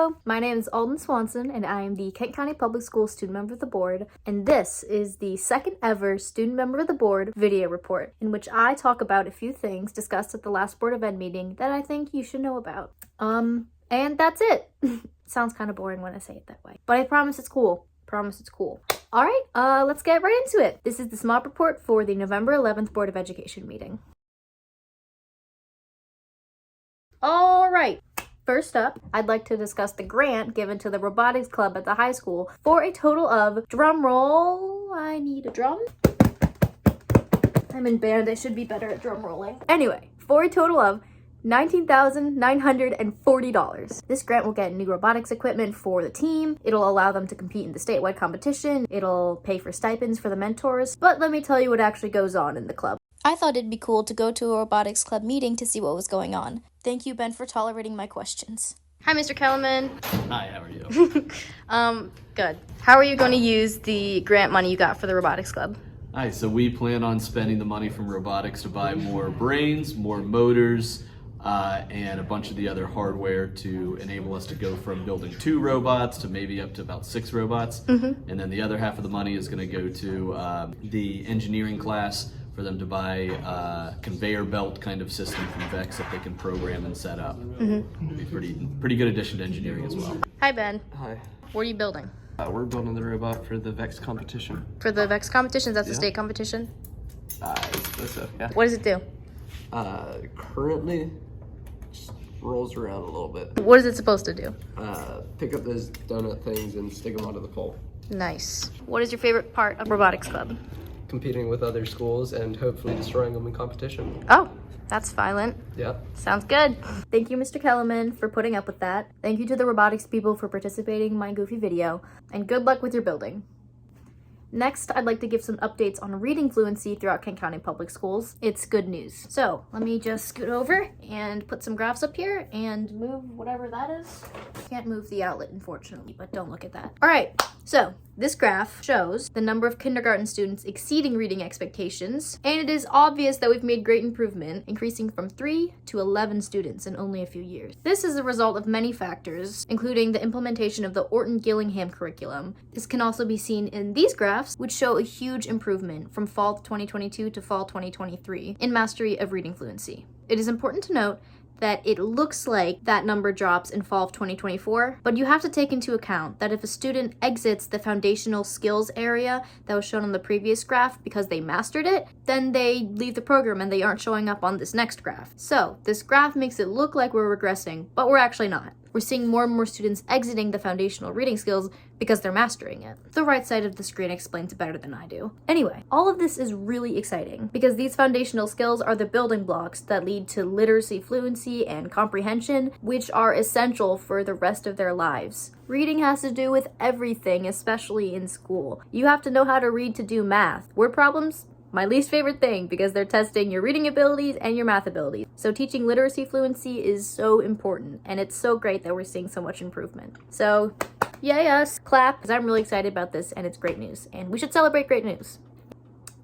Hello, my name is Alden Swanson, and I am the Kent County Public Schools Student Member of the Board, and this is the second ever Student Member of the Board video report, in which I talk about a few things discussed at the last Board of Ed meeting that I think you should know about. And that's it. Sounds kind of boring when I say it that way, but I promise it's cool. Alright, let's get right into it. This is the SMOB report for the November 11th Board of Education meeting. Alright, first up, I'd like to discuss the grant given to the Robotics Club at the high school for a total of, drum roll, I need a drum. I'm in band, I should be better at drum rolling. Anyway, for a total of $19,940. This grant will get new robotics equipment for the team. It'll allow them to compete in the statewide competition. It'll pay for stipends for the mentors. But let me tell you what actually goes on in the club. I thought it'd be cool to go to a robotics club meeting to see what was going on. Thank you, Ben, for tolerating my questions. Hi, Mr. Kellerman. Hi, how are you? Good. How are you going to use the grant money you got for the robotics club? Hi, so we plan on spending the money from robotics to buy more brains, more motors, and a bunch of the other hardware to enable us to go from building 2 robots to maybe up to about 6 robots. And then the other half of the money is going to go to the engineering class for them to buy a conveyor belt kind of system from VEX that they can program and set up. It'll be pretty good addition to engineering as well. Hi, Ben. Hi. What are you building? We're building the robot for the VEX competition. For the VEX competitions? That's the state competition? Yeah. What does it do? Currently, just rolls around a little bit. What is it supposed to do? Pick up those donut things and stick them onto the pole. Nice. What is your favorite part of Robotics Club? Competing with other schools and hopefully destroying them in competition. Oh, that's violent. Yeah. Sounds good. Thank you, Mr. Kellerman, for putting up with that. Thank you to the robotics people for participating in my goofy video, and good luck with your building. Next, I'd like to give some updates on reading fluency throughout Kent County Public Schools. It's good news. So, let me just scoot over and put some graphs up here and move whatever that is. Can't move the outlet, unfortunately, but don't look at that. All right, so this graph shows the number of kindergarten students exceeding reading expectations, and it is obvious that we've made great improvement, increasing from 3 to 11 students in only a few years. This is a result of many factors, including the implementation of the Orton-Gillingham curriculum. This can also be seen in these graphs, which show a huge improvement from fall 2022 to fall 2023 in mastery of reading fluency. It is important to note that it looks like that number drops in fall of 2024, but you have to take into account that if a student exits the foundational skills area that was shown on the previous graph because they mastered it, then they leave the program and they aren't showing up on this next graph. So this graph makes it look like we're regressing, but we're actually not. We're seeing more and more students exiting the foundational reading skills because they're mastering it. The right side of the screen explains it better than I do. Anyway, all of this is really exciting because these foundational skills are the building blocks that lead to literacy, fluency, and comprehension, which are essential for the rest of their lives. Reading has to do with everything, especially in school. You have to know how to read to do math. Word problems? My least favorite thing because they're testing your reading abilities and your math abilities. So teaching literacy fluency is so important, and it's so great that we're seeing so much improvement. So yay us, clap, because I'm really excited about this and it's great news, and we should celebrate great news.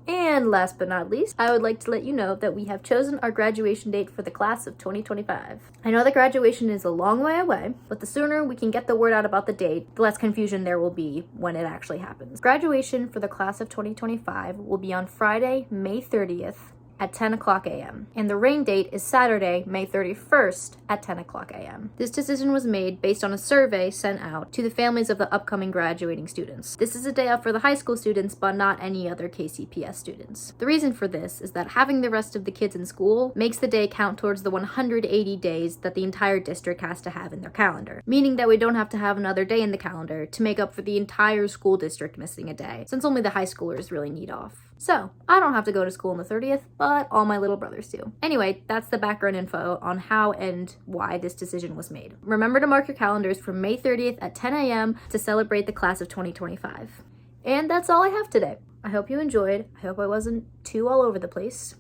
And last but not least, I would like to let you know that we have chosen our graduation date for the class of 2025. I know that graduation is a long way away, but the sooner we can get the word out about the date, the less confusion there will be when it actually happens. Graduation for the class of 2025 will be on Friday, May 30th at 10 o'clock a.m. And the rain date is Saturday, May 31st at 10 o'clock a.m. This decision was made based on a survey sent out to the families of the upcoming graduating students. This is a day out for the high school students, but not any other KCPS students. The reason for this is that having the rest of the kids in school makes the day count towards the 180 days that the entire district has to have in their calendar, meaning that we don't have to have another day in the calendar to make up for the entire school district missing a day, since only the high schoolers really need off. So, I don't have to go to school on the 30th, but all my little brothers do. Anyway, that's the background info on how and why this decision was made. Remember to mark your calendars for May 30th at 10 a.m. to celebrate the class of 2025. And that's all I have today. I hope you enjoyed. I hope I wasn't too all over the place.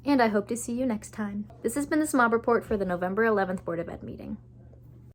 And I hope to see you next time. This has been the SMOB report for the November 11th Board of Ed meeting.